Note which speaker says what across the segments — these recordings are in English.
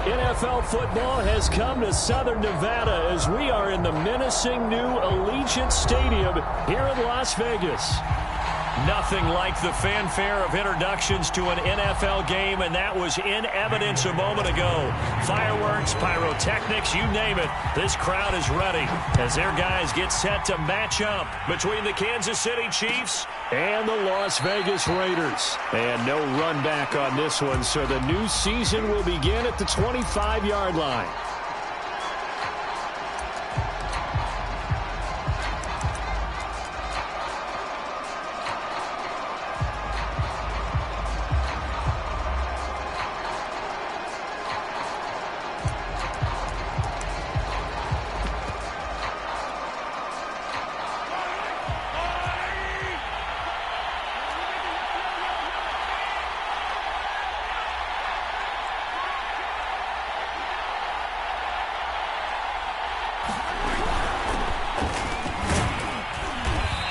Speaker 1: NFL football has come to Southern Nevada as we are in the menacing new Allegiant Stadium here in Las Vegas. Nothing like the fanfare of introductions to an NFL game, and that was in evidence a moment ago. Fireworks, pyrotechnics, you name it. This crowd is ready as their guys get set to match up between the Kansas City Chiefs and the Las Vegas Raiders. And no run back on this one, so the new season will begin at the 25-yard line.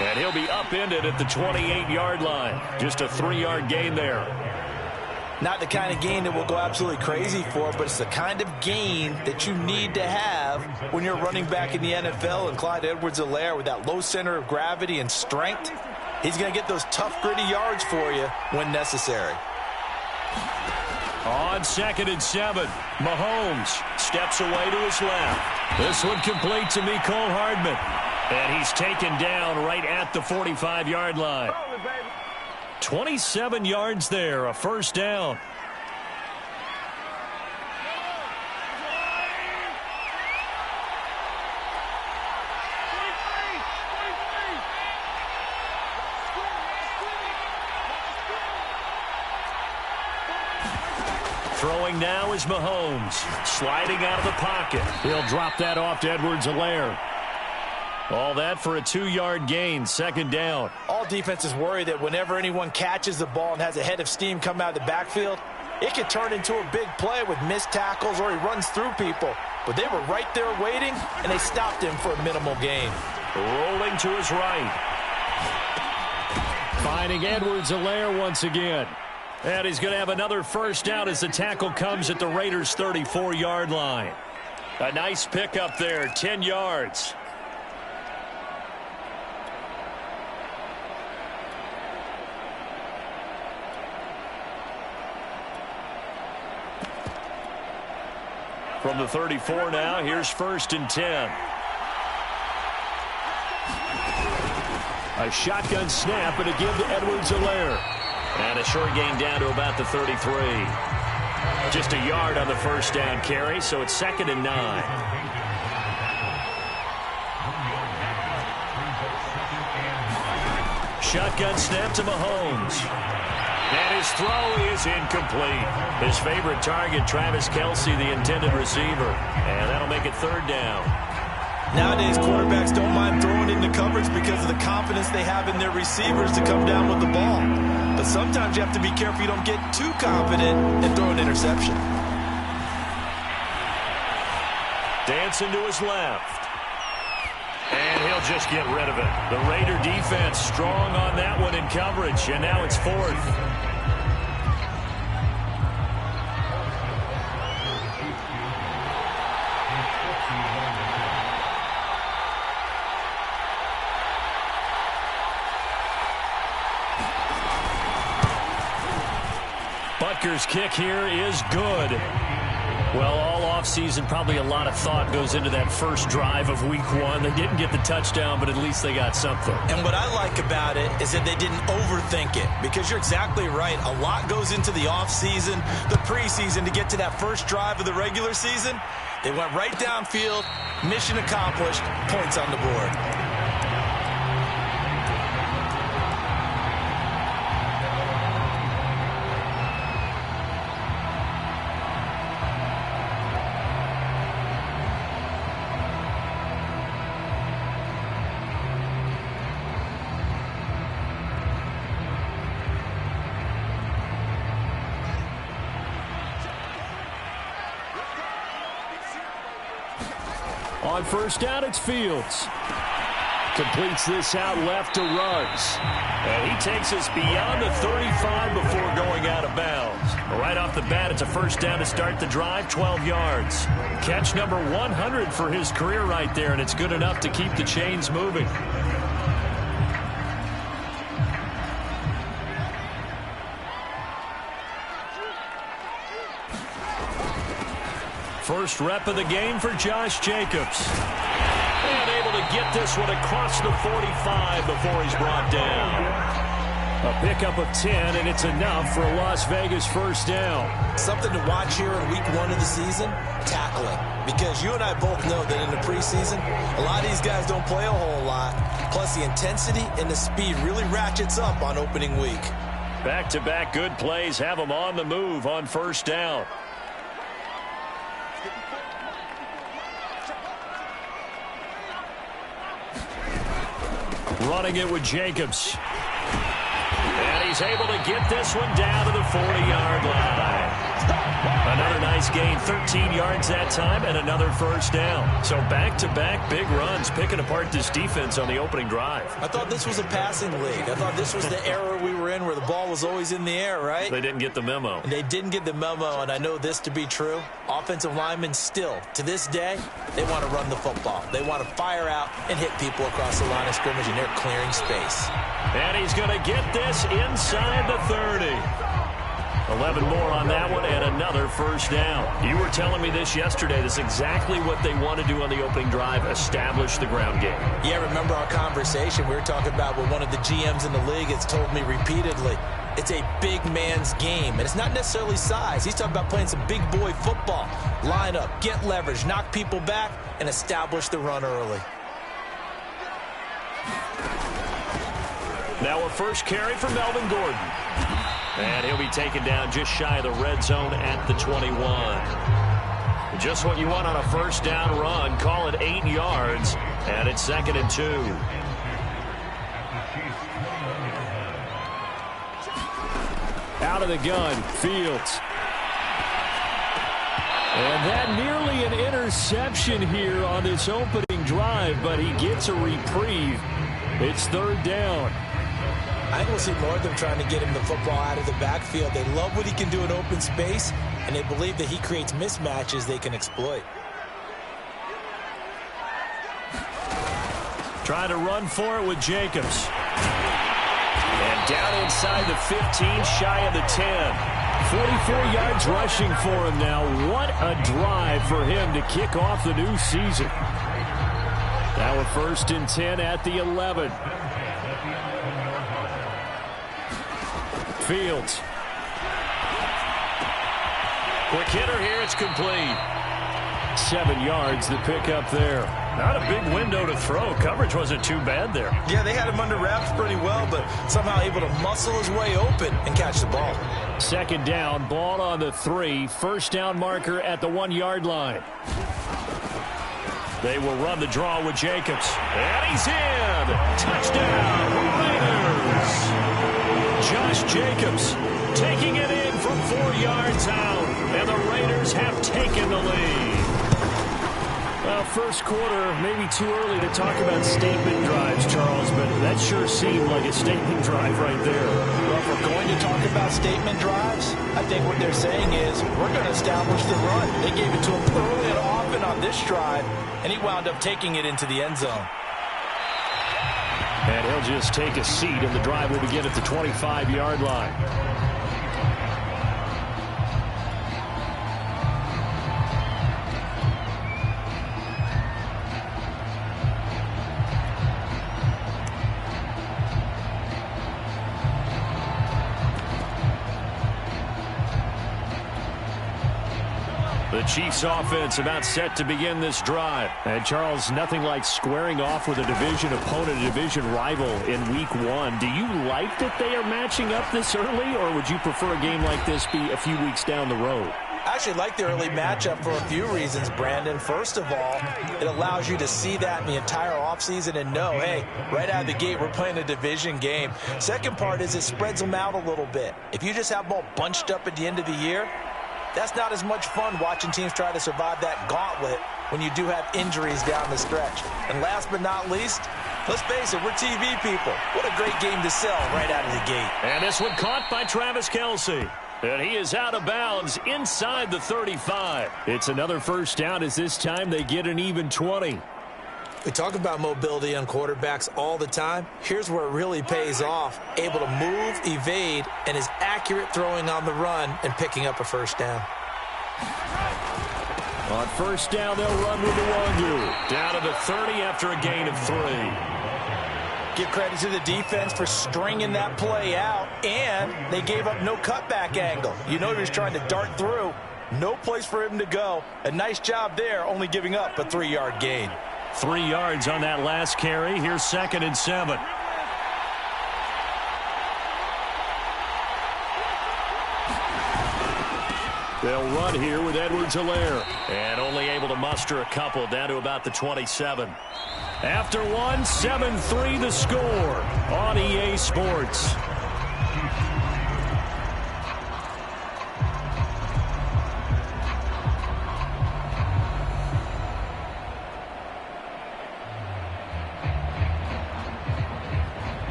Speaker 1: And he'll be upended at the 28-yard line. Just a 3-yard gain there.
Speaker 2: Not the kind of gain that we'll go absolutely crazy for, but it's the kind of gain that you need to have when you're running back in the NFL. And Clyde Edwards-Helaire, with that low center of gravity and strength, he's going to get those tough, gritty yards for you when necessary.
Speaker 1: On 2nd and 7, Mahomes steps away to his left. This one complete to Mecole Hardman. And he's taken down right at the 45-yard line. 27 yards there, a first down. Throwing now is Mahomes. Sliding out of the pocket. He'll drop that off to Edwards-Helaire. All that for a 2-yard gain, 2nd down.
Speaker 2: All defenses worry that whenever anyone catches the ball and has a head of steam come out of the backfield, it could turn into a big play with missed tackles or he runs through people. But they were right there waiting, and they stopped him for a minimal gain.
Speaker 1: Rolling to his right. Finding Edwards-Helaire once again. And he's going to have another first down as the tackle comes at the Raiders' 34-yard line. A nice pickup there, 10 yards. From the 34 now, here's 1st and 10. A shotgun snap and a give to Edwards-Helaire. And a short gain down to about the 33. Just a yard on the first down carry, so it's 2nd and 9. Shotgun snap to Mahomes. And his throw is incomplete. His favorite target, Travis Kelce, the intended receiver. And that'll make it 3rd down.
Speaker 2: Nowadays, quarterbacks don't mind throwing into coverage because of the confidence they have in their receivers to come down with the ball. But sometimes you have to be careful you don't get too confident and throw an interception.
Speaker 1: Dancing to his left. And he'll just get rid of it. The Raider defense strong on that one in coverage, and now it's 4th. Butker's kick here is good. Well, all offseason, probably a lot of thought goes into that first drive of week 1. They didn't get the touchdown, but at least they got something.
Speaker 2: And what I like about it is that they didn't overthink it, because you're exactly right. A lot goes into the offseason, the preseason, to get to that first drive of the regular season. They went right downfield, mission accomplished, points on the board.
Speaker 1: On first down, it's Fields. Completes this out left to Ruggs. And he takes us beyond the 35 before going out of bounds. Right off the bat, it's a first down to start the drive, 12 yards. Catch number 100 for his career right there, and it's good enough to keep the chains moving. First rep of the game for Josh Jacobs. And able to get this one across the 45 before he's brought down. A pickup of 10, and it's enough for a Las Vegas first down.
Speaker 2: Something to watch here in week 1 of the season, tackling. Because you and I both know that in the preseason, a lot of these guys don't play a whole lot. Plus, the intensity and the speed really ratchets up on opening week.
Speaker 1: Back-to-back good plays have them on the move on first down. Running it with Jacobs. And he's able to get this one down to the 40-yard line. Another nice gain, 13 yards that time, and another first down. So back-to-back big runs, picking apart this defense on the opening drive.
Speaker 2: I thought this was a passing league. I thought this was the era we were in where the ball was always in the air, right?
Speaker 1: They didn't get the memo.
Speaker 2: And they didn't get the memo, and I know this to be true. Offensive linemen still, to this day, they want to run the football. They want to fire out and hit people across the line of scrimmage, and they're clearing space.
Speaker 1: And he's going to get this inside the 30. 11 more on that one, and another first down. You were telling me this yesterday. This is exactly what they want to do on the opening drive, establish the ground game.
Speaker 2: Yeah, remember our conversation we were talking about with one of the GMs in the league has told me repeatedly, it's a big man's game, and it's not necessarily size. He's talking about playing some big boy football. Line up, get leverage, knock people back, and establish the run early.
Speaker 1: Now a first carry for Melvin Gordon. And he'll be taken down just shy of the red zone at the 21. Just what you want on a first down run. Call it 8 yards, and it's 2nd and 2. Out of the gun, Fields. And that nearly an interception here on this opening drive, but he gets a reprieve. It's 3rd down.
Speaker 2: I think we'll see more of them trying to get him the football out of the backfield. They love what he can do in open space, and they believe that he creates mismatches they can exploit.
Speaker 1: Trying to run for it with Jacobs. And down inside the 15, shy of the 10. 44 yards rushing for him now. What a drive for him to kick off the new season. Now a 1st and 10 at the 11. Fields. Quick hitter here, it's complete. 7 yards the pick up there. Not a big window to throw. Coverage wasn't too bad there.
Speaker 2: Yeah, they had him under wraps pretty well, but somehow able to muscle his way open and catch the ball.
Speaker 1: 2nd down, ball on the 3. First down marker at the 1-yard line. They will run the draw with Jacobs. And he's in. Touchdown, Raiders. Josh Jacobs taking it in from 4 yards out. And the Raiders have taken the lead. Well, first quarter, maybe too early to talk about statement drives, Charles, but that sure seemed like a statement drive right there.
Speaker 2: Well, if we're going to talk about statement drives, I think what they're saying is we're going to establish the run. They gave it to him early and often on this drive, and he wound up taking it into the end zone.
Speaker 1: And he'll just take a seat, and the drive will begin at the 25-yard line. The Chiefs offense about set to begin this drive. And Charles, nothing like squaring off with a division opponent, a division rival in week 1. Do you like that they are matching up this early, or would you prefer a game like this be a few weeks down the road?
Speaker 2: I actually like the early matchup for a few reasons, Brandon. First of all, it allows you to see that in the entire offseason and know, hey, right out of the gate, we're playing a division game. Second part is it spreads them out a little bit. If you just have them all bunched up at the end of the year, that's not as much fun watching teams try to survive that gauntlet when you do have injuries down the stretch. And last but not least, Let's face it, we're TV people. What a great game to sell right out of the gate.
Speaker 1: And this one caught by Travis Kelce. And he is out of bounds inside the 35. It's another first down as this time they get an even 20.
Speaker 2: We talk about mobility on quarterbacks all the time. Here's where it really pays off. Able to move, evade, and is accurate throwing on the run and picking up a first down.
Speaker 1: On first down, they'll run with the Wandu. Down to the 30 after a gain of 3.
Speaker 2: Give credit to the defense for stringing that play out, and they gave up no cutback angle. You know he was trying to dart through. No place for him to go. A nice job there, only giving up a 3-yard gain.
Speaker 1: 3 yards on that last carry. Here's 2nd and 7. They'll run here with Edwards-Helaire. And only able to muster a couple down to about the 27. After one, 7-3 the score on EA Sports.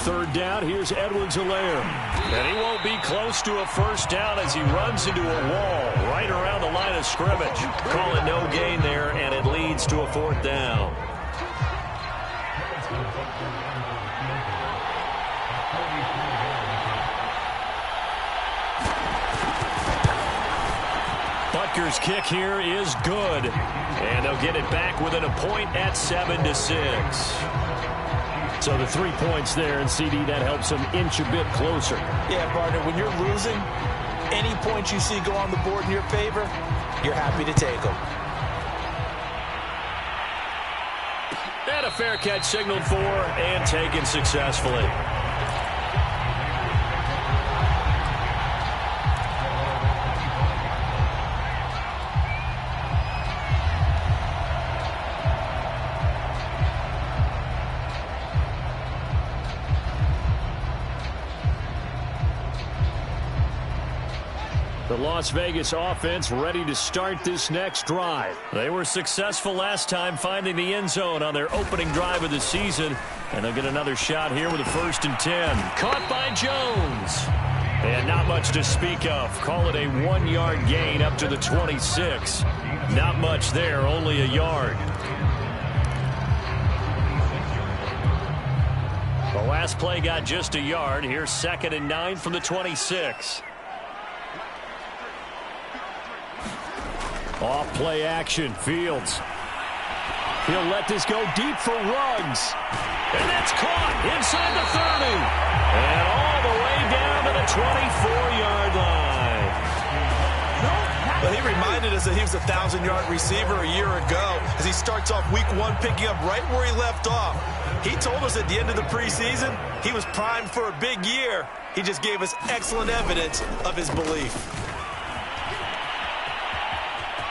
Speaker 1: Third down, here's Edwards-Helaire. And he won't be close to a first down as he runs into a wall right around the line of scrimmage. Call it no gain there, and it leads to a 4th down. Butker's kick here is good. And they'll get it back within a point at 7-6. So the 3 points there, and CD, that helps them inch a bit closer.
Speaker 2: Yeah, partner, when you're losing, any points you see go on the board in your favor, you're happy to take them.
Speaker 1: And a fair catch signaled for and taken successfully. The Las Vegas offense ready to start this next drive. They were successful last time finding the end zone on their opening drive of the season. And they'll get another shot here with a 1st and 10. Caught by Jones. And not much to speak of. Call it a 1-yard gain up to the 26. Not much there, only a yard. The last play got just a yard. Here's 2nd and 9 from the 26. Off play action, Fields. He'll let this go deep for Ruggs. And that's caught inside the 30. And all the way down to the 24-yard line.
Speaker 2: Well, he reminded us that he was a 1,000-yard receiver a year ago as he starts off week 1 picking up right where he left off. He told us at the end of the preseason he was primed for a big year. He just gave us excellent evidence of his belief.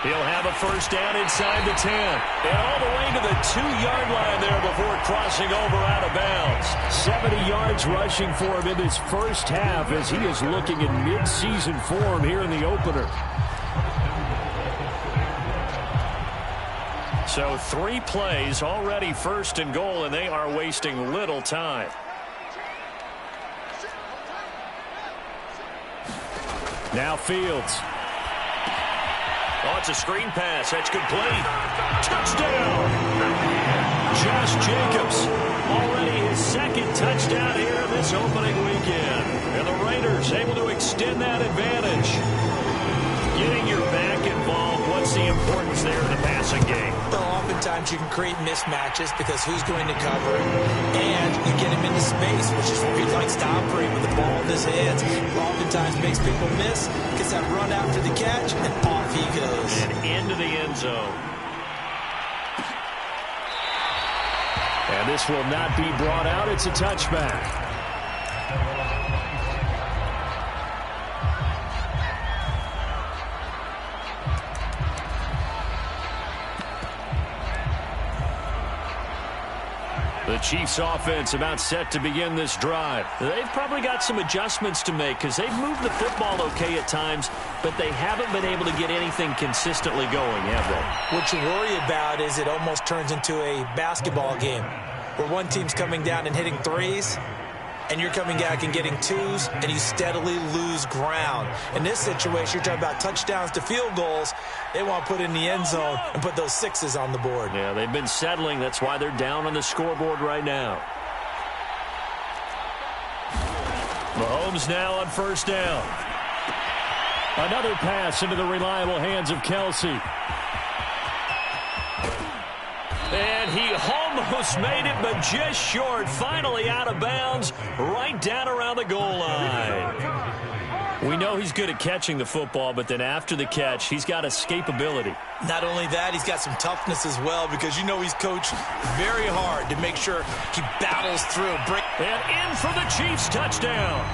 Speaker 1: He'll have a first down inside the 10. And all the way to the 2-yard line there before crossing over out of bounds. 70 yards rushing for him in this first half as he is looking in mid-season form here in the opener. So 3 plays, already 1st and goal, and they are wasting little time. Now Fields. Oh, it's a screen pass. That's complete. Touchdown! Josh Jacobs. Already his 2nd touchdown here this opening weekend. And the Raiders able to extend that advantage. Getting your back involved, what's the importance there in the passing game?
Speaker 2: Well, oftentimes you can create mismatches because who's going to cover it, and you get him into space, which is where he likes to operate with the ball in his hands. Oftentimes makes people miss, gets that run after the catch, and off he goes.
Speaker 1: And into the end zone. And this will not be brought out. It's a touchback. The The Chiefs offense about set to begin this drive. They've probably got some adjustments to make because they've moved the football okay at times, but they haven't been able to get anything consistently going, have they?
Speaker 2: What you worry about is it almost turns into a basketball game where one team's coming down and hitting threes, and you're coming back and getting twos, and you steadily lose ground. In this situation, you're talking about touchdowns to field goals. They want to put in the end zone and put those sixes on the board.
Speaker 1: Yeah, they've been settling. That's why they're down on the scoreboard right now. Mahomes now on first down. Another pass into the reliable hands of Kelsey. And he almost made it, but just short. Finally out of bounds, right down around the goal line. We know he's good at catching the football, but then after the catch, he's got escapability.
Speaker 2: Not only that, he's got some toughness as well, because you know he's coached very hard to make sure he battles through.
Speaker 1: And in for the Chiefs touchdown.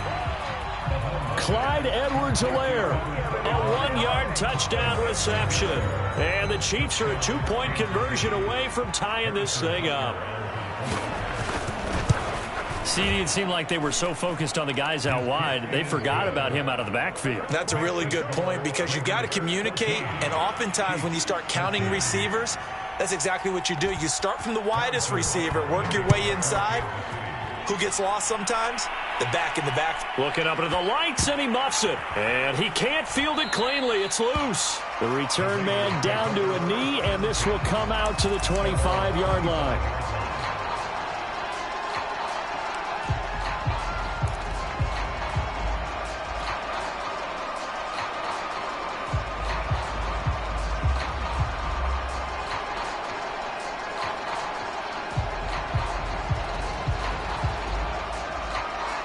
Speaker 1: Clyde Edwards-Helaire, a 1-yard touchdown reception. And the Chiefs are a 2-point conversion away from tying this thing up. CD, it seemed like they were so focused on the guys out wide, they forgot about him out of the backfield.
Speaker 2: That's a really good point, because you got to communicate, and oftentimes when you start counting receivers, that's exactly what you do. You start from the widest receiver, work your way inside. Who gets lost sometimes? The back in the back.
Speaker 1: Looking up into the lights, and he muffs it. And he can't field it cleanly. It's loose. The return man down to a knee, and this will come out to the 25-yard line.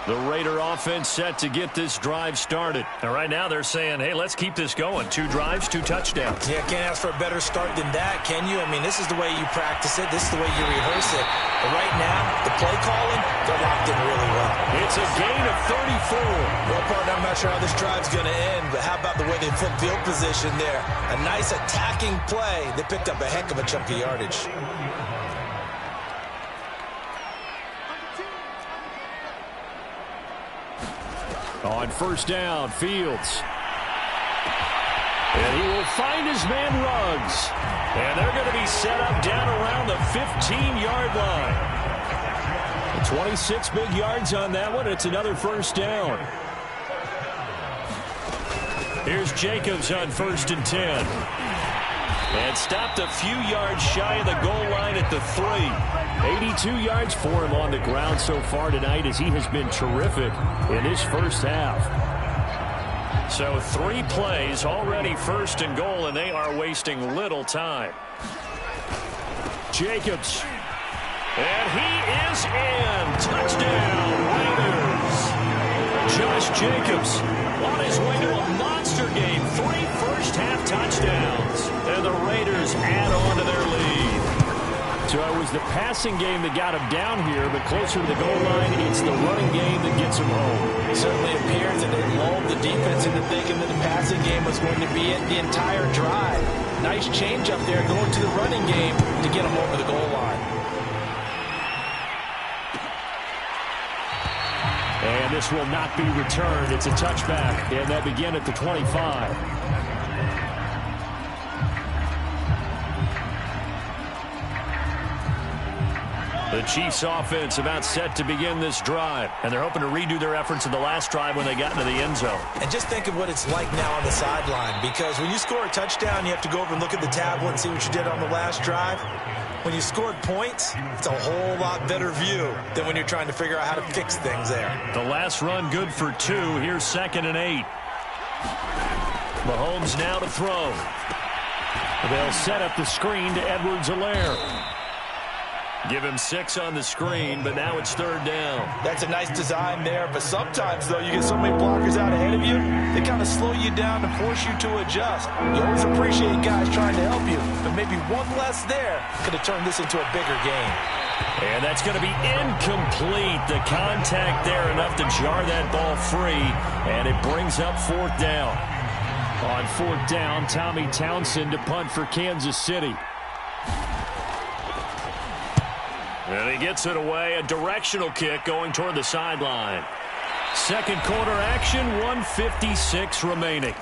Speaker 1: The Raider offense set to get this drive started. And right now they're saying, hey, let's keep this going. 2 drives, 2 touchdowns.
Speaker 2: Yeah, can't ask for a better start than that, can you? I mean, this is the way you practice it. This is the way you rehearse it. But right now, the play calling, they're locked in really well.
Speaker 1: It's a gain of 34.
Speaker 2: Well, partner, I'm not sure how this drive's going to end, but how about the way they flip field position there? A nice attacking play. They picked up a heck of a chunk of yardage.
Speaker 1: On first down, Fields. And he will find his man Ruggs. And they're going to be set up down around the 15-yard line. 26 big yards on that one. It's another first down. Here's Jacobs on 1st and 10. And stopped a few yards shy of the goal line at the 3. 82 yards for him on the ground so far tonight, as he has been terrific in this first half. So 3 plays, already 1st and goal, and they are wasting little time. Jacobs. And he is in. Touchdown, Raiders. Josh Jacobs on his way to a monster game. 3 first-half touchdowns. And the Raiders add on to their lead. So it was the passing game that got him down here, but closer to the goal line, it's the running game that gets him home.
Speaker 2: It certainly appears that they lulled the defense into thinking that the passing game was going to be it the entire drive. Nice change up there going to the running game to get him over the goal line.
Speaker 1: And this will not be returned. It's a touchback, and that begin at the 25. The Chiefs offense about set to begin this drive, and they're hoping to redo their efforts in the last drive when they got into the end zone.
Speaker 2: And just think of what it's like now on the sideline, because when you score a touchdown, you have to go over and look at the tablet and see what you did on the last drive. When you scored points, it's a whole lot better view than when you're trying to figure out how to fix things there.
Speaker 1: The last run good for 2. Here's 2nd and 8. Mahomes now to throw. They'll set up the screen to Edwards-Helaire. Give him 6 on the screen, but now it's 3rd down.
Speaker 2: That's a nice design there, but sometimes, though, you get so many blockers out ahead of you, they kind of slow you down and force you to adjust. You always appreciate guys trying to help you, but maybe one less there could have turned this into a bigger game.
Speaker 1: And that's going to be incomplete. The contact there enough to jar that ball free, and it brings up 4th down. On 4th down, Tommy Townsend to punt for Kansas City. And he gets it away, a directional kick going toward the sideline. Second quarter action, 1:56 remaining.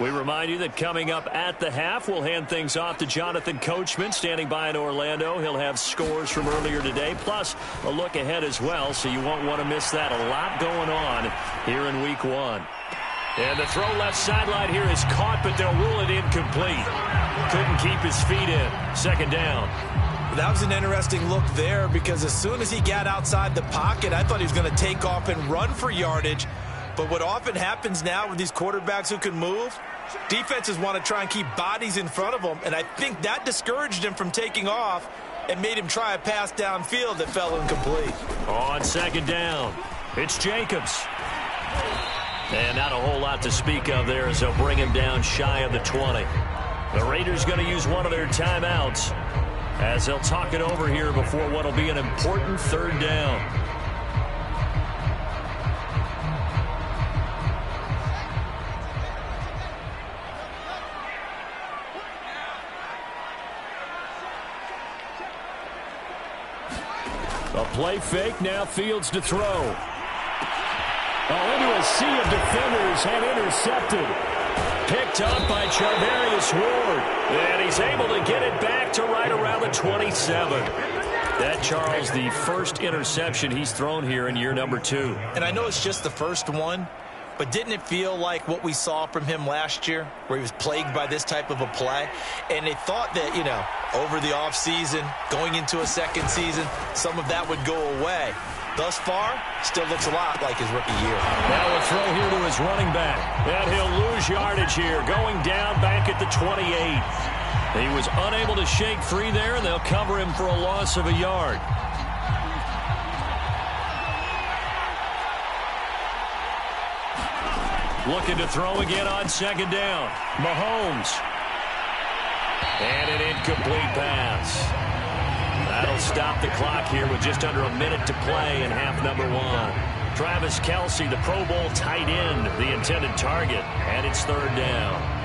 Speaker 1: We remind you that coming up at the half, we'll hand things off to Jonathan Coachman, standing by in Orlando. He'll have scores from earlier today, plus a look ahead as well, so you won't want to miss that. A lot going on here in Week 1. And the throw left sideline here is caught, but they'll rule it incomplete. Couldn't keep his feet in. Second down.
Speaker 2: That was an interesting look there, because as soon as he got outside the pocket, I thought he was going to take off and run for yardage. But what often happens now with these quarterbacks who can move, defenses want to try and keep bodies in front of them, and I think that discouraged him from taking off and made him try a pass downfield that fell incomplete.
Speaker 1: On second down, it's Jacobs. And not a whole lot to speak of there as they'll bring him down shy of the 20. The Raiders going to use one of their timeouts as they'll talk it over here before what will be an important third down. A play fake, now Fields to throw. Into a sea of defenders and intercepted. Picked up by Charvarius Ward. And he's able to get it back to right around the 27. That, Charles, the first interception he's thrown here in year number 2.
Speaker 2: And I know it's just the first one, but didn't it feel like what we saw from him last year, where he was plagued by this type of a play? And they thought that, over the offseason, going into a second season, some of that would go away. Thus far, still looks a lot like his rookie year.
Speaker 1: Now a throw here to his running back. And he'll lose yardage here, going down back at the 28. He was unable to shake free there, and they'll cover him for a loss of a yard. Looking to throw again on second down. Mahomes. And an incomplete pass. That'll stop the clock here with just under a minute to play in half number 1. Travis Kelce, the Pro Bowl tight end, the intended target, and it's third down.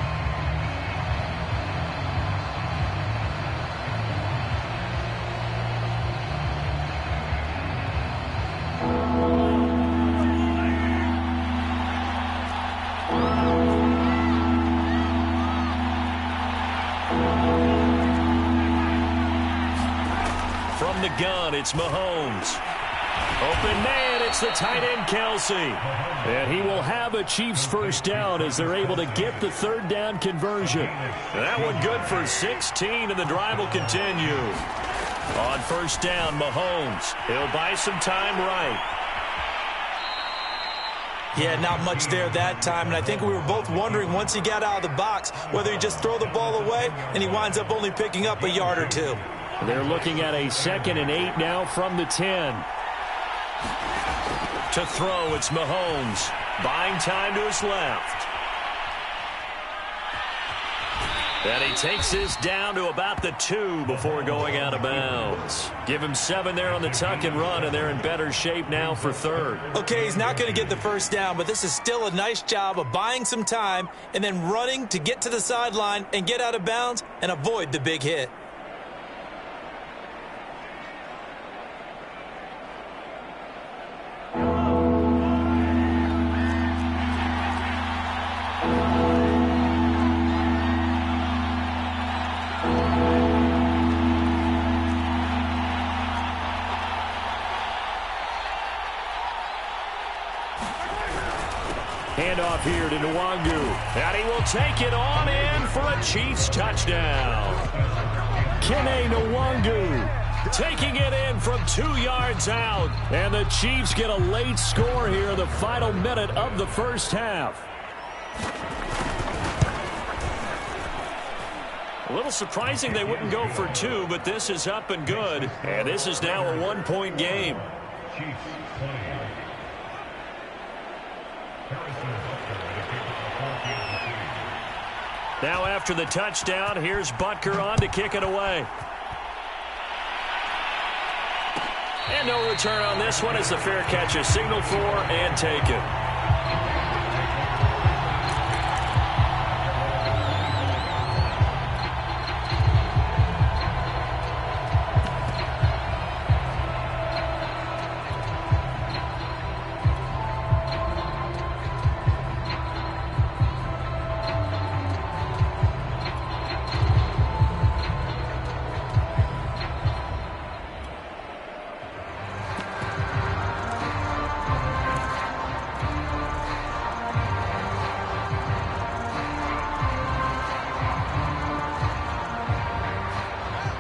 Speaker 1: Gun, it's Mahomes. Open man, it's the tight end Kelce. And he will have a Chiefs first down as they're able to get the third down conversion. And that one good for 16, and the drive will continue. On first down, Mahomes. He'll buy some time right.
Speaker 2: Yeah, not much there that time, and I think we were both wondering once he got out of the box whether he just throw the ball away and he winds up only picking up a yard or two.
Speaker 1: They're looking at a 2nd and 8 now from the 10. To throw, it's Mahomes. Buying time to his left. And he takes this down to about the 2 before going out of bounds. Give him 7 there on the tuck and run, and they're in better shape now for third.
Speaker 2: Okay, he's not going to get the first down, but this is still a nice job of buying some time and then running to get to the sideline and get out of bounds and avoid the big hit.
Speaker 1: Handoff here to Nwangu. And he will take it on in for a Chiefs touchdown. Kene Nwangu taking it in from 2 yards out. And the Chiefs get a late score here in the final minute of the first half. A little surprising they wouldn't go for 2, but this is up and good. And this is now a 1-point game. Now after the touchdown, here's Butker on to kick it away. And no return on this one as the fair catch is signaled for and taken.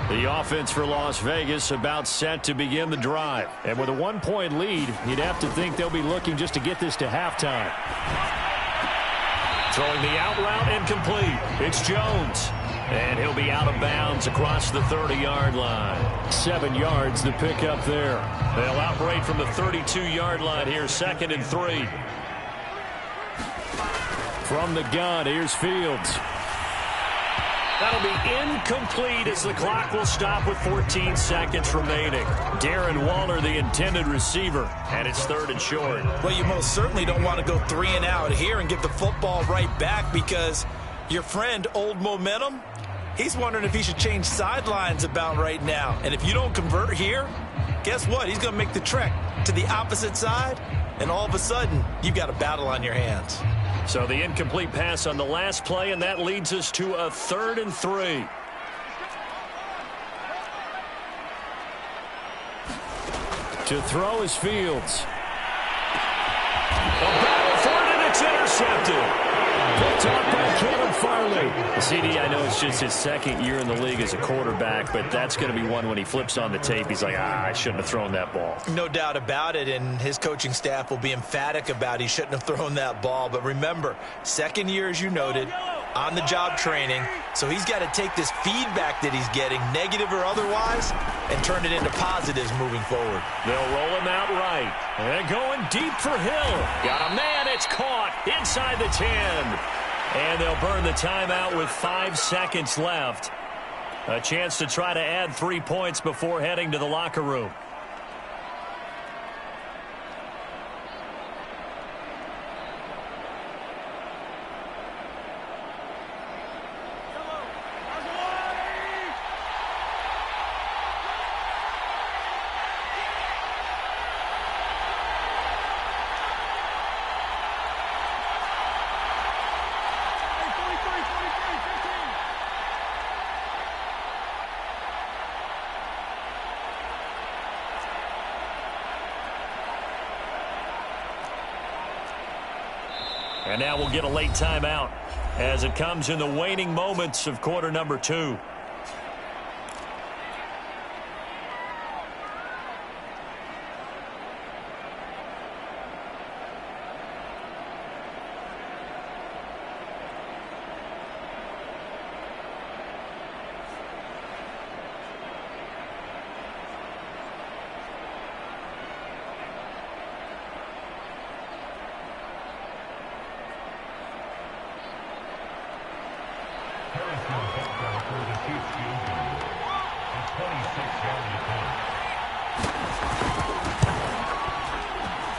Speaker 1: The offense for Las Vegas about set to begin the drive. And with a 1-point lead, you'd have to think they'll be looking just to get this to halftime. Throwing the out route incomplete. It's Jones. And he'll be out of bounds across the 30-yard line. 7 yards the pickup there. They'll operate from the 32-yard line here, 2nd and 3. From the gun, here's Fields. That'll be incomplete as the clock will stop with 14 seconds remaining. Darren Waller, the intended receiver, and it's 3rd and short.
Speaker 2: Well, you most certainly don't want to go 3 and out here and get the football right back because your friend, Old Momentum, he's wondering if he should change sidelines about right now. And if you don't convert here, guess what? He's going to make the trek to the opposite side, and all of a sudden, you've got a battle on your hands.
Speaker 1: So the incomplete pass on the last play, and that leads us to a 3rd and 3. To throw is Fields. A battle for it, and it's intercepted. Picked off by Caleb Farley. CD, I know it's just his 2nd year in the league as a quarterback, but that's going to be one when he flips on the tape. He's like, I shouldn't have thrown that ball.
Speaker 2: No doubt about it, and his coaching staff will be emphatic about he shouldn't have thrown that ball. But remember, 2nd year, as you noted, on-the-job training, so he's got to take this feedback that he's getting, negative or otherwise, and turn it into positives moving forward.
Speaker 1: They'll roll him out right. And going deep for Hill. Got a man, it's caught inside the 10. And they'll burn the timeout with 5 seconds left. A chance to try to add 3 points before heading to the locker room. And now we'll get a late timeout as it comes in the waning moments of quarter number 2.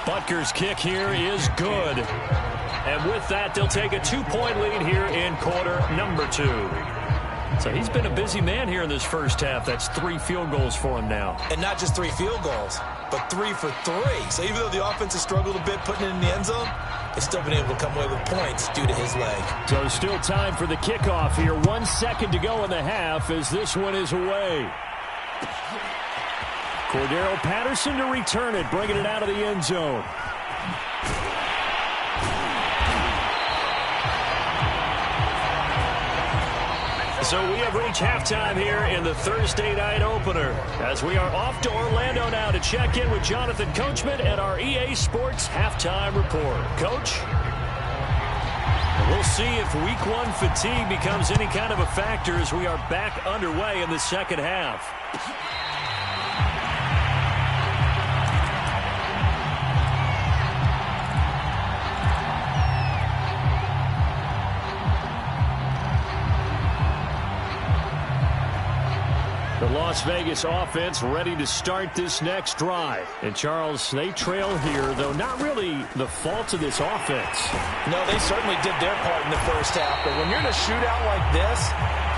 Speaker 1: Butker's kick here is good. And with that, they'll take a 2-point lead here in quarter number 2. So he's been a busy man here in this first half. That's 3 field goals for him now.
Speaker 2: And not just 3 field goals, but 3 for 3. So even though the offense has struggled a bit putting it in the end zone, it's still been able to come away with points due to his leg.
Speaker 1: So still time for the kickoff here. 1 second to go in the half as this one is away. Cordero Patterson to return it, bringing it out of the end zone. So we have reached halftime here in the Thursday night opener as we are off to Orlando now to check in with Jonathan Coachman and our EA Sports halftime report. Coach? We'll see if week 1 fatigue becomes any kind of a factor as we are back underway in the second half. Las Vegas offense ready to start this next drive. And, Charles, they trail here, though not really the fault of this offense.
Speaker 2: No, they certainly did their part in the first half. But when you're in a shootout like this,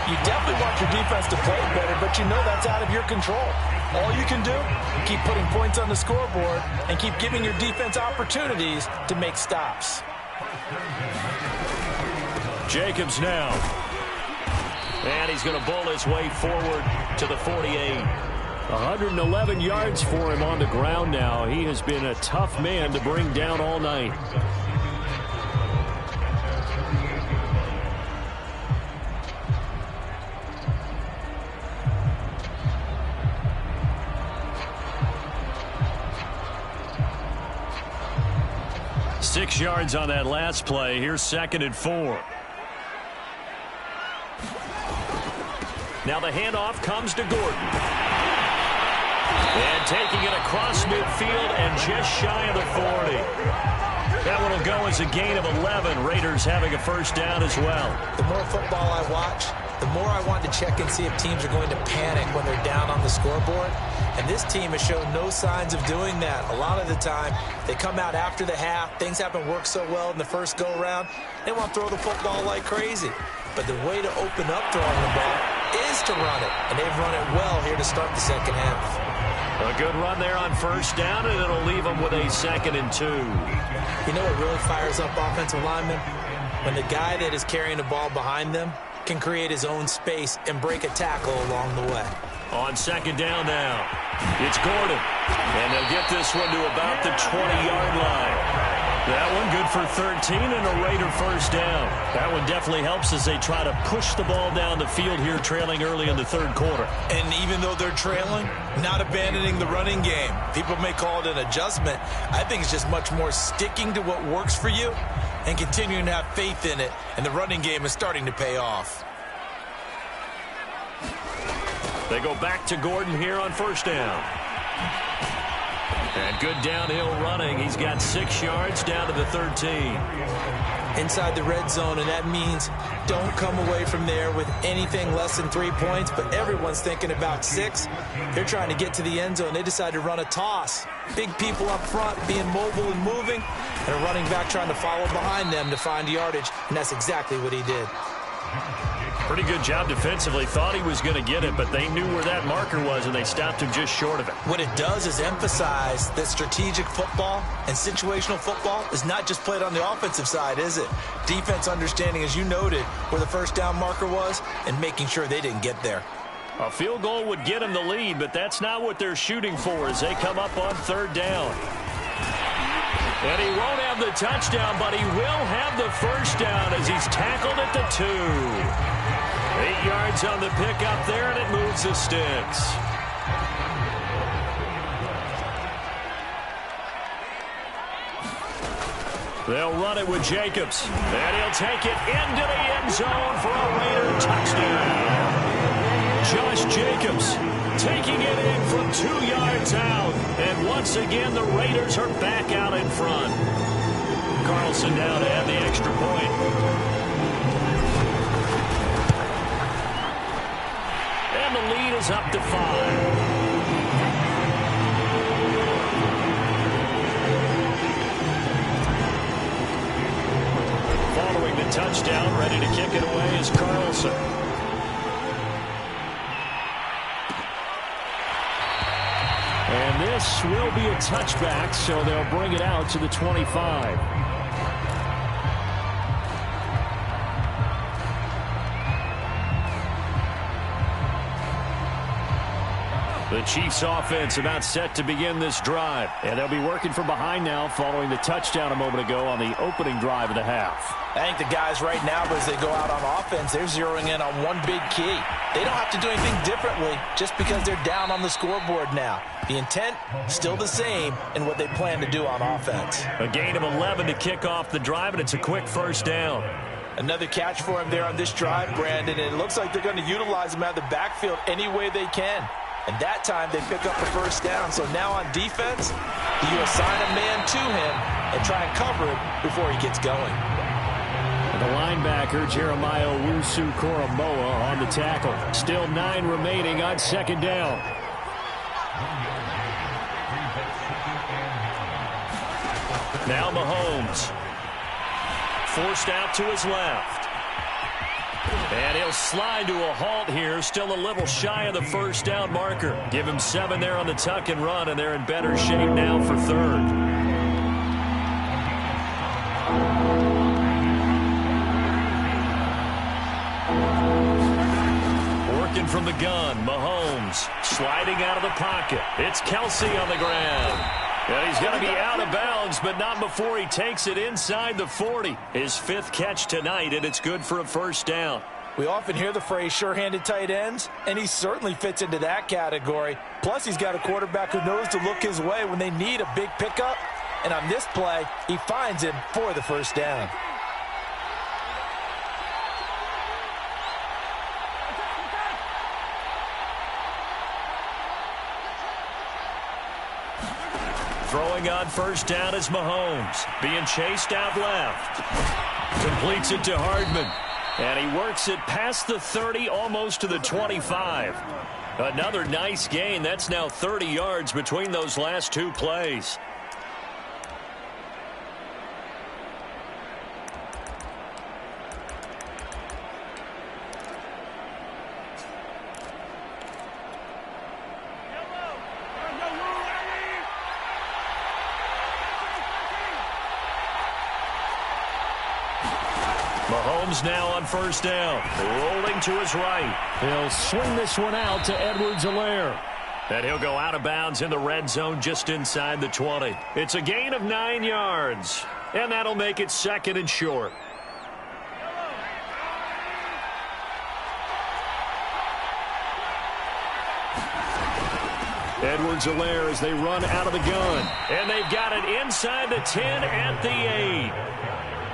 Speaker 2: you definitely want your defense to play better, but you know that's out of your control. All you can do, keep putting points on the scoreboard and keep giving your defense opportunities to make stops.
Speaker 1: Jacobs now. And he's going to bowl his way forward to the 48. 111 yards for him on the ground now. He has been a tough man to bring down all night. Six yards on that last play. Here's 2nd and 4. Now the handoff comes to Gordon. And taking it across midfield and just shy of the 40. That one will go as a gain of 11. Raiders having a first down as well.
Speaker 2: The more football I watch, the more I want to check and see if teams are going to panic when they're down on the scoreboard. And this team has shown no signs of doing that. A lot of the time, they come out after the half. Things haven't worked so well in the first go-around. They want to throw the football like crazy. But the way to open up throwing the ball is to run it. And they've run it well here to start the second half.
Speaker 1: A good run there on first down, and it'll leave them with a 2nd and 2.
Speaker 2: You know what really fires up offensive linemen? When the guy that is carrying the ball behind them can create his own space and break a tackle along the way.
Speaker 1: On 2nd down now, it's Gordon. And they'll get this one to about the 20-yard line. That one good for 13 and a Raider first down. That one definitely helps as they try to push the ball down the field here, trailing early in the third quarter.
Speaker 2: And even though they're trailing, not abandoning the running game. People may call it an adjustment. I think it's just much more sticking to what works for you and continuing to have faith in it. And the running game is starting to pay off.
Speaker 1: They go back to Gordon here on first down. And good downhill running. He's got 6 yards down to the 13.
Speaker 2: Inside the red zone, and that means don't come away from there with anything less than 3 points, but everyone's thinking about 6. They're trying to get to the end zone. They decide to run a toss. Big people up front being mobile and moving, and a running back trying to follow behind them to find yardage, and that's exactly what he did.
Speaker 1: Pretty good job defensively. Thought he was going to get it, but they knew where that marker was, and they stopped him just short of it.
Speaker 2: What it does is emphasize that strategic football and situational football is not just played on the offensive side, is it? Defense understanding, as you noted, where the first down marker was and making sure they didn't get there.
Speaker 1: A field goal would get them the lead, but that's not what they're shooting for as they come up on 3rd down. And he won't have the touchdown, but he will have the first down as he's tackled at the 2. 8 yards on the pickup there, and it moves the sticks. They'll run it with Jacobs, and he'll take it into the end zone for a Raider touchdown. Josh Jacobs taking it in from 2 yards out, and once again the Raiders are back out in front. Carlson now to add the extra point. And the lead is up to 5. Following the touchdown, ready to kick it away is Carlson. And this will be a touchback, so they'll bring it out to the 25. The Chiefs offense about set to begin this drive. And they'll be working from behind now following the touchdown a moment ago on the opening drive of the half.
Speaker 2: I think the guys right now, as they go out on offense, they're zeroing in on one big key. They don't have to do anything differently just because they're down on the scoreboard now. The intent, still the same in what they plan to do on offense.
Speaker 1: A gain of 11 to kick off the drive, and it's a quick first down.
Speaker 2: Another catch for him there on this drive, Brandon, and it looks like they're going to utilize him out of the backfield any way they can. And that time they pick up the first down. So now on defense, you assign a man to him and try and cover it before he gets going.
Speaker 1: The linebacker, Jeremiah Owusu-Koramoah, on the tackle. Still 9 remaining on second down. Now Mahomes. Forced out to his left. And he'll slide to a halt here. Still a little shy of the first down marker. Give him 7 there on the tuck and run, and they're in better shape now for third. From the gun, Mahomes sliding out of the pocket. It's Kelsey on the ground. And he's going to be out of bounds, but not before he takes it inside the 40. His 5th catch tonight, and it's good for a first down.
Speaker 2: We often hear the phrase sure-handed tight ends, and he certainly fits into that category. Plus, he's got a quarterback who knows to look his way when they need a big pickup. And on this play, he finds him for the first down.
Speaker 1: Throwing on first down is Mahomes. Being chased out left. Completes it to Hardman. And he works it past the 30, almost to the 25. Another nice gain. That's now 30 yards between those last 2 plays. Mahomes now on first down. Rolling to his right. He'll swing this one out to Edwards-Helaire. And he'll go out of bounds in the red zone just inside the 20. It's a gain of 9 yards. And that'll make it 2nd and short. Edwards-Helaire as they run out of the gun. And they've got it inside the 10 at the 8.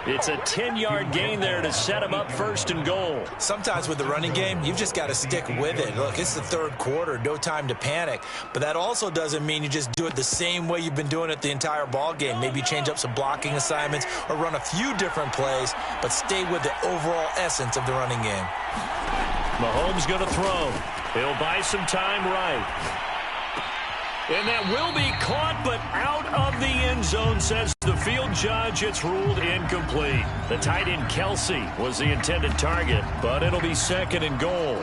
Speaker 1: It's a 10-yard gain there to set him up 1st and goal.
Speaker 2: Sometimes with the running game, you've just got to stick with it. Look, it's the 3rd quarter, no time to panic. But that also doesn't mean you just do it the same way you've been doing it the entire ball game. Maybe change up some blocking assignments or run a few different plays, but stay with the overall essence of the running game.
Speaker 1: Mahomes going to throw. He'll buy some time right. And that will be caught, but out of the end zone, says the field judge. It's ruled incomplete. The tight end Kelsey was the intended target, but it'll be 2nd and goal.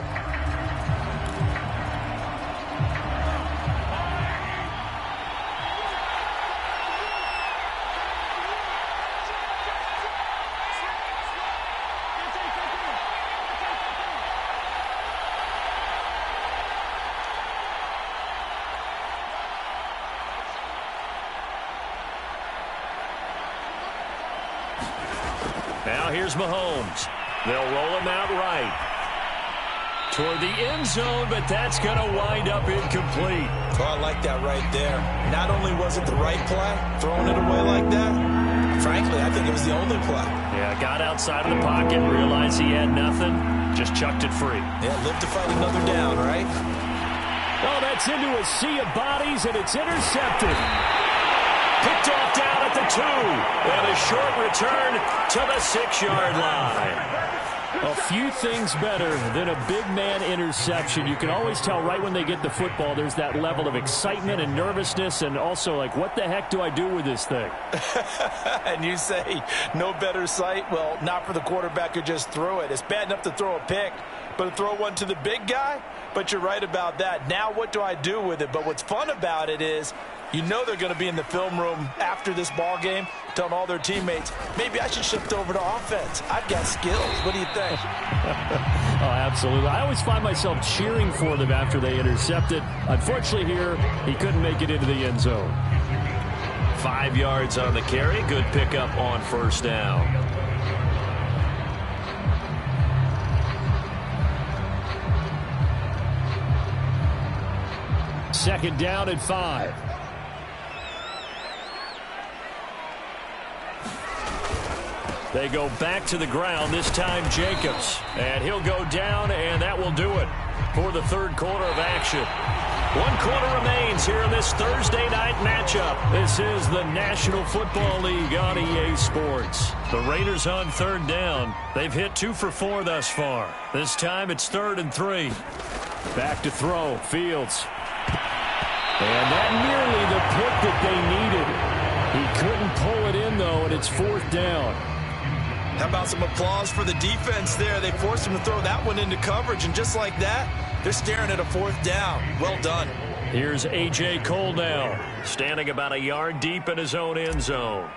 Speaker 1: Now here's Mahomes. They'll roll him out right. Toward the end zone, but that's going to wind up incomplete.
Speaker 2: Oh, I like that right there. Not only was it the right play, throwing it away like that, frankly, I think it was the only play.
Speaker 1: Yeah, got outside of the pocket, realized he had nothing, just chucked it free.
Speaker 2: Yeah, live to fight another down, right?
Speaker 1: Oh, that's into a sea of bodies, and it's intercepted. Picked off down at the 2. And a short return to the 6-yard line. A few things better than a big man interception. You can always tell right when they get the football, there's that level of excitement and nervousness, and also like, what the heck do I do with this thing?
Speaker 2: And you say, no better sight? Well, not for the quarterback who just threw it. It's bad enough to throw a pick, but to throw one to the big guy? But you're right about that. Now what do I do with it? But what's fun about it is, you know they're going to be in the film room after this ball game telling all their teammates, maybe I should shift over to offense. I've got skills. What do you think?
Speaker 1: Oh, absolutely. I always find myself cheering for them after they intercept it. Unfortunately here, he couldn't make it into the end zone. 5 yards on the carry. Good pickup on first down. Second down at 5. They go back to the ground, this time Jacobs. And he'll go down, and that will do it for the 3rd quarter of action. 1 quarter remains here in this Thursday night matchup. This is the National Football League on EA Sports. The Raiders on 3rd down. They've hit 2 for 4 thus far. This time it's 3rd and 3. Back to throw. Fields. And that nearly the pick that they needed. He couldn't pull it in, though, and it's 4th down.
Speaker 2: How about some applause for the defense there? They forced him to throw that one into coverage, and just like that, they're staring at a 4th down. Well done.
Speaker 1: Here's A.J. Cole now, standing about a yard deep in his own end zone.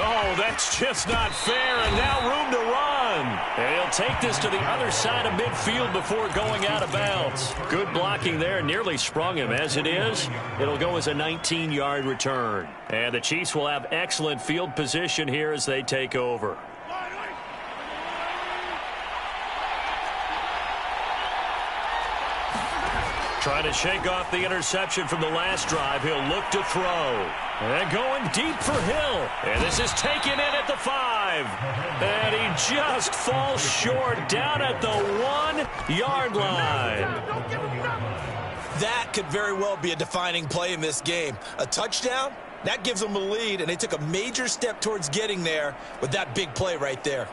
Speaker 1: Oh, that's just not fair, and now room to run. And he'll take this to the other side of midfield before going out of bounds. Good blocking there, nearly sprung him. As it is, it'll go as a 19-yard return. And the Chiefs will have excellent field position here as they take over. Trying to shake off the interception from the last drive. He'll look to throw. And going deep for Hill. And this is taken in at the 5. And he just falls short down at the 1-yard line.
Speaker 2: That could very well be a defining play in this game. A touchdown, that gives them a lead, and they took a major step towards getting there with that big play right there.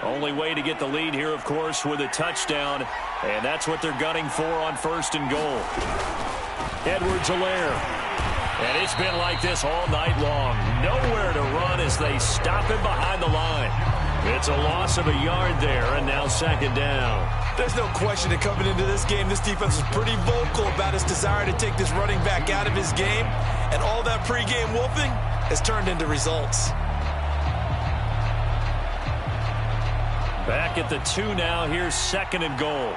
Speaker 1: Only way to get the lead here, of course, with a touchdown. And that's what they're gunning for on 1st and goal. Edwards-Helaire. And it's been like this all night long. Nowhere to run as they stop him behind the line. It's a loss of a yard there, and now 2nd down.
Speaker 2: There's no question that coming into this game, this defense was pretty vocal about his desire to take this running back out of his game. And all that pregame wolfing has turned into results.
Speaker 1: Back at the 2 now. Here's 2nd and goal.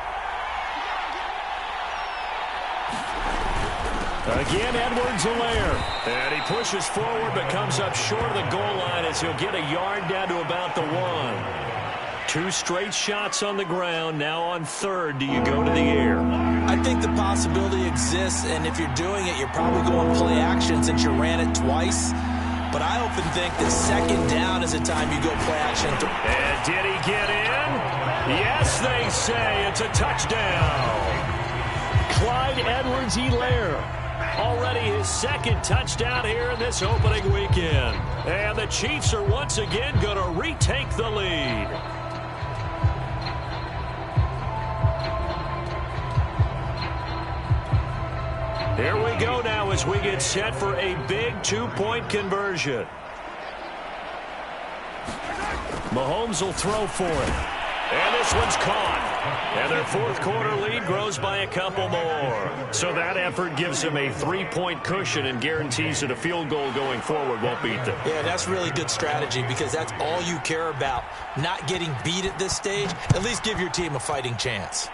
Speaker 1: Again, Edwards-Helaire. And he pushes forward but comes up short of the goal line as he'll get a yard down to about the 1. 2 straight shots on the ground. Now on 3rd, do you go to the air?
Speaker 2: I think the possibility exists, and if you're doing it, you're probably going play action since you ran it twice. But I often think that 2nd down is the time you go play action.
Speaker 1: And did he get in? Yes, they say it's a touchdown. Clyde Edwards-Helaire. Already his 2nd touchdown here in this opening weekend. And the Chiefs are once again going to retake the lead. Here we go now as we get set for a big 2-point conversion. Mahomes will throw for it. And this one's caught. And their 4th quarter lead grows by a couple more. So that effort gives them a 3-point cushion and guarantees that a field goal going forward won't beat them.
Speaker 2: Yeah, that's really good strategy because that's all you care about. Not getting beat at this stage. At least give your team a fighting chance.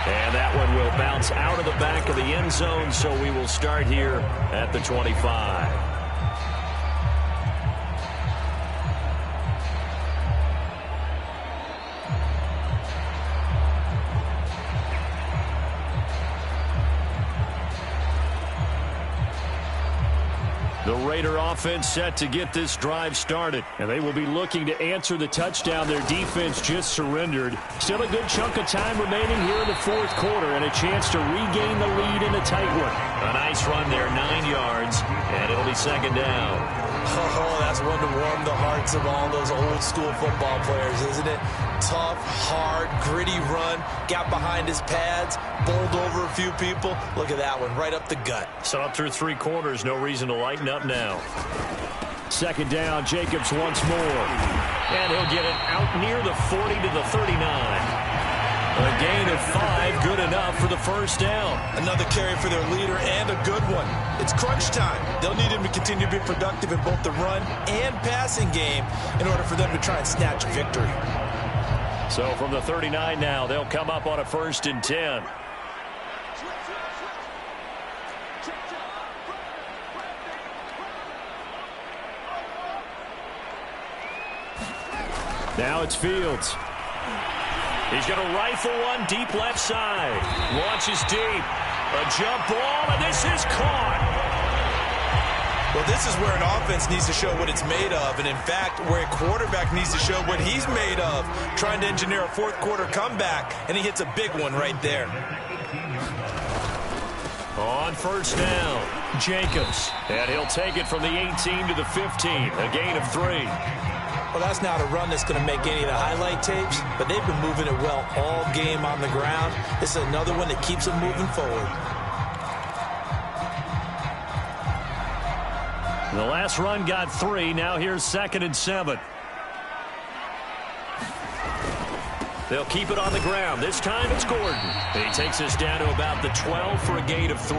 Speaker 1: And that one will bounce out of the back of the end zone, so we will start here at the 25. The Raider offense set to get this drive started. And they will be looking to answer the touchdown their defense just surrendered. Still a good chunk of time remaining here in the 4th quarter and a chance to regain the lead in a tight one. A nice run there, 9 yards, and it'll be 2nd down.
Speaker 2: Oh, that's one to warm the hearts of all those old school football players, isn't it? Tough, hard, gritty run, got behind his pads, bowled over a few people. Look at that one, right up the gut.
Speaker 1: Saw it through 3 quarters, no reason to lighten up now. 2nd down, Jacobs once more. And he'll get it out near the 40 to the 39. A gain of 5, good enough for the 1st down.
Speaker 2: Another carry for their leader and a good one. It's crunch time. They'll need him to continue to be productive in both the run and passing game in order for them to try and snatch a victory.
Speaker 1: So from the 39 now, they'll come up on a 1st and 10. Now it's Fields. He's going to rifle one deep left side. Launches deep. A jump ball, and this is caught.
Speaker 2: Well, this is where an offense needs to show what it's made of, and in fact, where a quarterback needs to show what he's made of, trying to engineer a fourth quarter comeback, and he hits a big one right there.
Speaker 1: On first down, Jacobs, and he'll take it from the 18 to the 15, a gain of 3.
Speaker 2: Well, that's not a run that's going to make any of the highlight tapes, but they've been moving it well all game on the ground. This is another one that keeps them moving forward.
Speaker 1: The last run got 3. Now here's 2nd and 7. They'll keep it on the ground. This time it's Gordon. He takes us down to about the 12 for a gain of 3.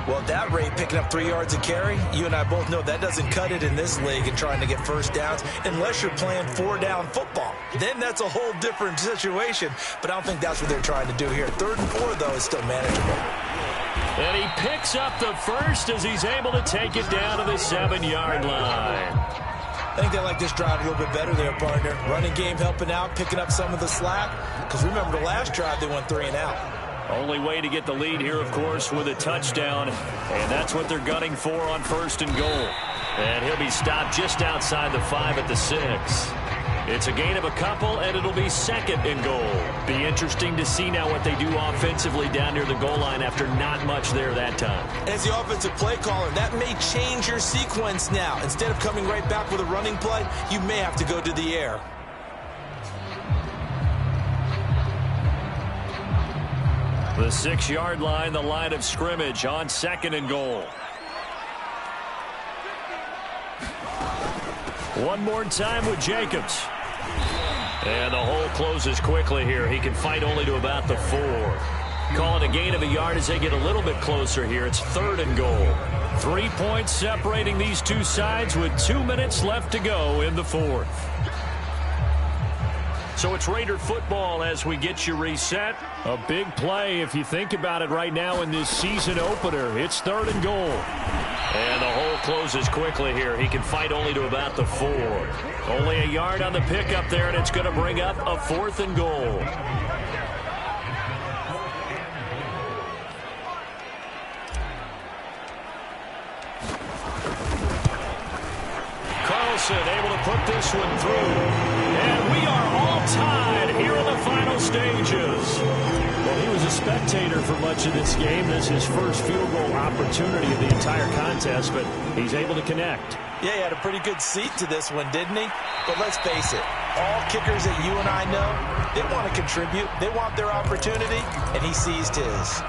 Speaker 2: Well, at that rate, picking up 3 yards a carry, you and I both know that doesn't cut it in this league and trying to get first downs unless you're playing 4-down football. Then that's a whole different situation, but I don't think that's what they're trying to do here. 3rd and 4, though, is still manageable.
Speaker 1: And he picks up the first as he's able to take it down to the 7-yard line.
Speaker 2: I think they like this drive a little bit better there, partner. Running game helping out, picking up some of the slack. Because remember, the last drive, they went 3 and out.
Speaker 1: Only way to get the lead here, of course, with a touchdown. And that's what they're gunning for on 1st and goal. And he'll be stopped just outside the 5 at the 6. It's a gain of a couple, and it'll be 2nd and goal. Be interesting to see now what they do offensively down near the goal line after not much there that time.
Speaker 2: As the offensive play caller, that may change your sequence now. Instead of coming right back with a running play, you may have to go to the air.
Speaker 1: The 6-yard line, the line of scrimmage on 2nd and goal. One more time with Jacobs. And the hole closes quickly here. He can fight only to about the 4. Call it a gain of a yard as they get a little bit closer here. It's 3rd and goal. 3 points separating these two sides with 2 minutes left to go in the 4th. So it's Raider football as we get you reset. A big play if you think about it right now in this season opener. It's 3rd and goal. And the hole closes quickly here. He can fight only to about the 4. Only a yard on the pickup there, and it's going to bring up a 4th and goal. Carlson able to put this one through. And we are all tied here in the final stages. Well, he was a spectator for much of this game. This is his first field goal opportunity of the entire contest, but he's able to connect.
Speaker 2: Yeah, he had a pretty good seat to this one, didn't he? But let's face it, all kickers that you and I know, they want to contribute. They want their opportunity, and he seized his.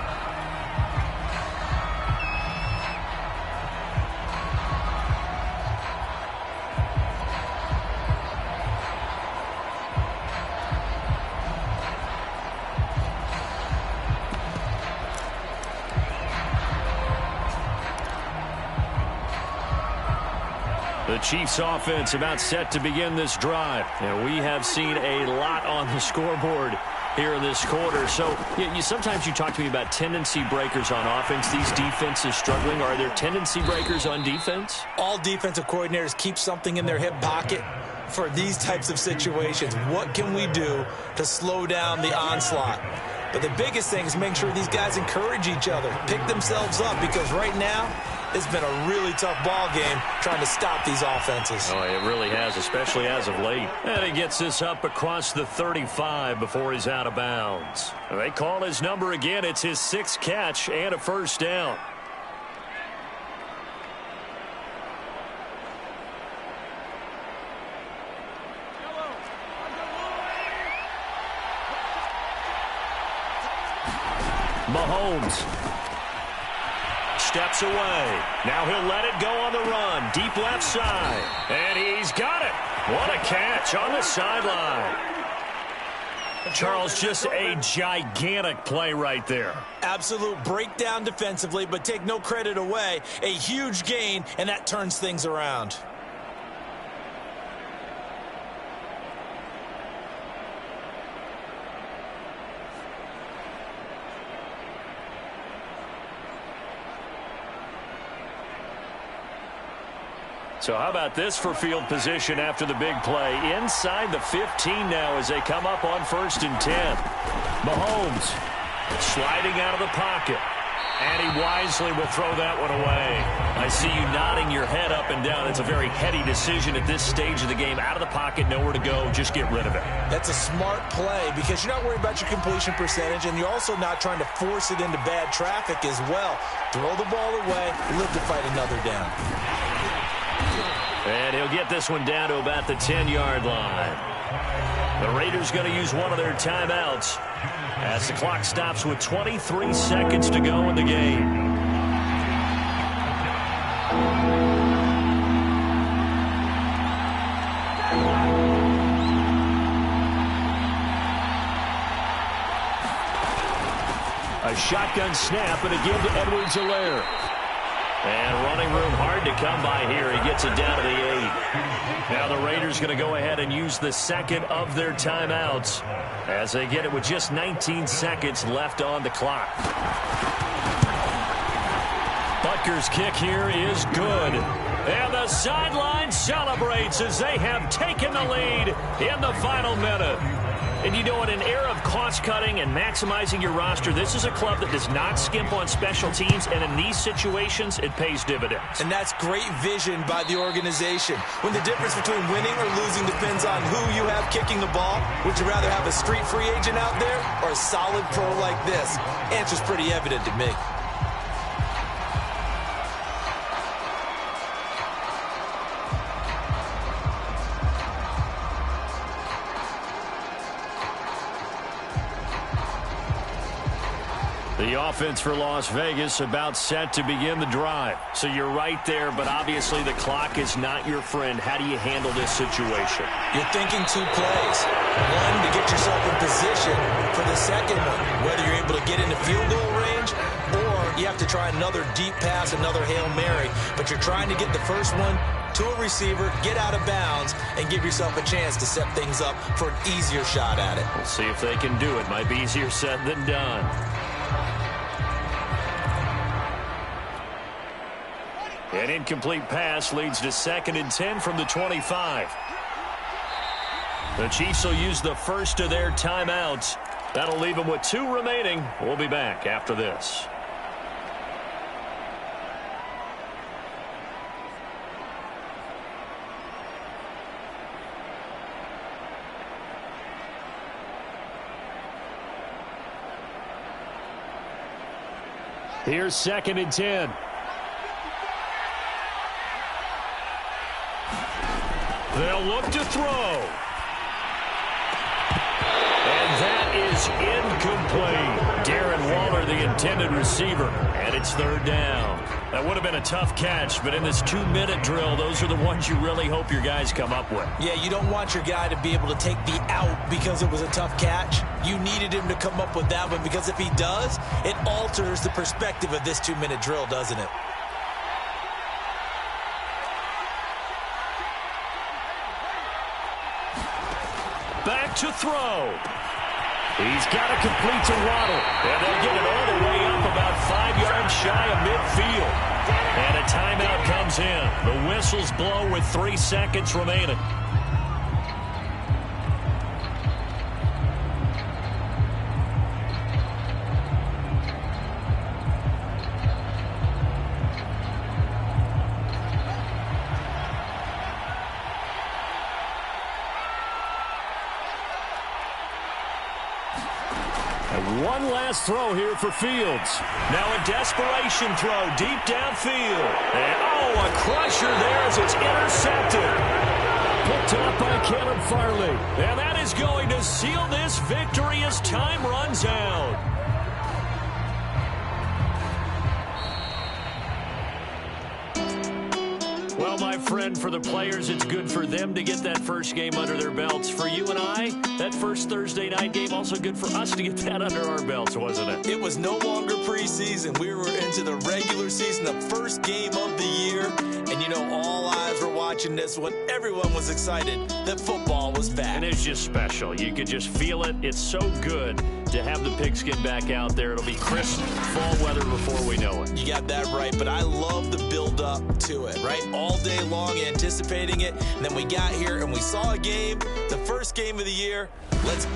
Speaker 1: The Chiefs offense about set to begin this drive. And we have seen a lot on the scoreboard here in this quarter. So sometimes you talk to me about tendency breakers on offense. These defenses struggling. Are there tendency breakers on defense?
Speaker 2: All defensive coordinators keep something in their hip pocket for these types of situations. What can we do to slow down the onslaught? But the biggest thing is making sure these guys encourage each other, pick themselves up, because right now it's been a really tough ball game trying to stop these offenses.
Speaker 1: Oh, it really has, especially as of late. And he gets this up across the 35 before he's out of bounds. They call his number again. It's his 6th catch and a 1st down. Mahomes steps away. Now he'll let it go on the run. Deep left side. And he's got it. What a catch on the sideline. Charles, just a gigantic play right there.
Speaker 2: Absolute breakdown defensively, but take no credit away. A huge gain, and that turns things around.
Speaker 1: So how about this for field position after the big play? Inside the 15 now as they come up on 1st and 10. Mahomes sliding out of the pocket. And he wisely will throw that one away. I see you nodding your head up and down. It's a very heady decision at this stage of the game. Out of the pocket, nowhere to go. Just get rid of it.
Speaker 2: That's a smart play because you're not worried about your completion percentage, and you're also not trying to force it into bad traffic as well. Throw the ball away, live to fight another down.
Speaker 1: And he'll get this one down to about the 10-yard line. The Raiders going to use one of their timeouts as the clock stops with 23 seconds to go in the game. A shotgun snap, and again to Edwards-Helaire. And running room hard to come by here. He gets it down to the 8. Now the Raiders going to go ahead and use the second of their timeouts as they get it with just 19 seconds left on the clock. Butker's kick here is good. And the sideline celebrates as they have taken the lead in the final minute. And you know, in an era of cost-cutting and maximizing your roster, this is a club that does not skimp on special teams, and in these situations, it pays dividends. And that's great vision by the organization. When the difference between winning or losing depends on who you have kicking the ball, would you rather have a street free agent out there or a solid pro like this? Answer's pretty evident to me. The offense for Las Vegas about set to begin the drive. So you're right there, but obviously the clock is not your friend. How do you handle this situation? You're thinking 2 plays. One, to get yourself in position for the second one, whether you're able to get into field goal range or you have to try another deep pass, another Hail Mary. But you're trying to get the first one to a receiver, get out of bounds, and give yourself a chance to set things up for an easier shot at it. We'll see if they can do it. Might be easier said than done. An incomplete pass leads to 2nd and 10 from the 25. The Chiefs will use the first of their timeouts. That'll leave them with 2 remaining. We'll be back after this. Here's 2nd and 10. They'll look to throw. And that is incomplete. Darren Waller, the intended receiver. And it's 3rd down. That would have been a tough catch, but in this 2-minute drill, those are the ones you really hope your guys come up with. Yeah, you don't want your guy to be able to take the out because it was a tough catch. You needed him to come up with that one because if he does, it alters the perspective of this 2-minute drill, doesn't it? Back to throw. He's got to complete to Waddle. And they'll get it all the way up about 5 yards shy of midfield. And a timeout comes in. The whistles blow with 3 seconds remaining. One last throw here for Fields. Now a desperation throw deep downfield. And, a crusher there as it's intercepted. Picked up by Caleb Farley. And that is going to seal this victory as time runs out. Well, my friend, for the players, it's good for them to get that first game under their belts. For you and I, that first Thursday night game, also good for us to get that under our belts, wasn't it? It was no longer preseason. We were into the regular season, the first game of the year. And, you know, all eyes were watching this one. Everyone was excited that football was back. And it's just special. You could just feel it. It's so good to have the pigskin back out there. It'll be crisp fall weather before we know it.
Speaker 2: You got that right, but I love the build-up to it, right? All day long anticipating it, and then we got here and we saw a game, the first game of the year. Let's